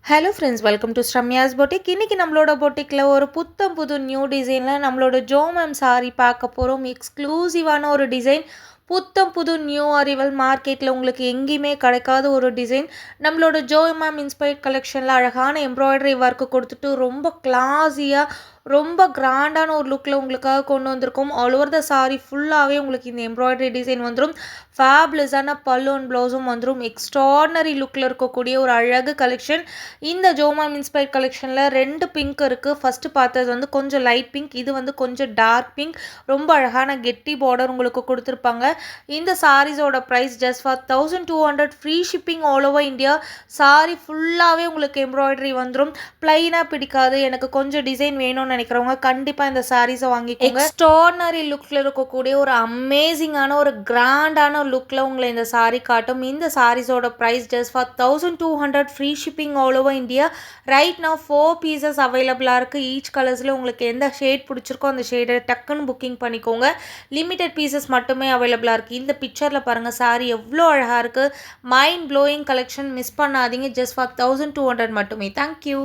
Hello friends, welcome to Sramya's boutique. இன்றைக்கி நம்மளோட பொட்டிக்கில் ஒரு புது நியூ டிசைனில் நம்மளோட ஜோமம் சாரி பார்க்க போகிறோம். எக்ஸ்க்ளூசிவான ஒரு டிசைன், புது நியூ அரைவல், மார்க்கெட்டில் உங்களுக்கு எங்கேயுமே கிடைக்காத ஒரு டிசைன். நம்மளோட ஜோமம் இன்ஸ்பைர்ட் கலெக்ஷனில் அழகான எம்ப்ராய்டரி ஒர்க்கு கொடுத்துட்டு ரொம்ப கிளாஸியாக ரொம்ப கிராண்டான ஒரு லுக்கில் உங்களுக்காக கொண்டு வந்திருக்கோம். ஆல் ஓவர் த சாரி ஃபுல்லாகவே உங்களுக்கு இந்த எம்ப்ராய்டரி டிசைன் வந்துடும். ஃபேப்லெஸ்ஸான பல்லு அண்ட் ப்ளவுஸும் வந்துடும். எக்ஸ்ட்ராடனரி லுக்கில் இருக்கக்கூடிய ஒரு அழகு கலெக்ஷன். இந்த ஜோமம் இன்ஸ்பைர்ட் கலெக்ஷனில் 2 பிங்க் இருக்குது. ஃபஸ்ட்டு பார்த்தது வந்து கொஞ்சம் லைட் பிங்க், இது வந்து கொஞ்சம் டார்க் பிங்க். ரொம்ப அழகான கெட்டி பார்டர் உங்களுக்கு கொடுத்துருப்பாங்க. இந்த சாரீஸோட price just for 1200, free shipping all over India. Sari ஃபுல்லாகவே உங்களுக்கு எம்ப்ராய்டரி வந்துடும். ப்ளைனாக பிடிக்காது, எனக்கு கொஞ்சம் டிசைன் வேணும்னு நினைக்கிறவங்க கண்டிப்பாக இந்த சாரீஸை வாங்கிக்கோங்க. எக்ஸ்ட்ராடனரி லுக்கில் இருக்கக்கூடிய ஒரு அமேசிங்கான ஒரு கிராண்டான லுக்கில் உங்களை இந்த சாரீ காட்டும். இந்த சாரீஸோட price just for 1200, free shipping all over India. Right now 4 pieces அவைலபிளாக இருக்குது. ஈச் கலர்ஸில் உங்களுக்கு எந்த ஷேட் பிடிச்சிருக்கோ அந்த ஷேடை டக்குன்னு புக்கிங் பண்ணிக்கோங்க. லிமிட்டட் பீசஸ் மட்டுமே அவைலபிளாக இருக்குது. இந்த பிக்சரில் பாருங்கள் சாரீ எவ்வளோ அழகாக இருக்குது. மைண்ட் ப்ளோயிங் கலெக்ஷன், மிஸ் பண்ணாதீங்க. ஜஸ்ட் ஃபார் 1200 மட்டுமே. தேங்க்யூ.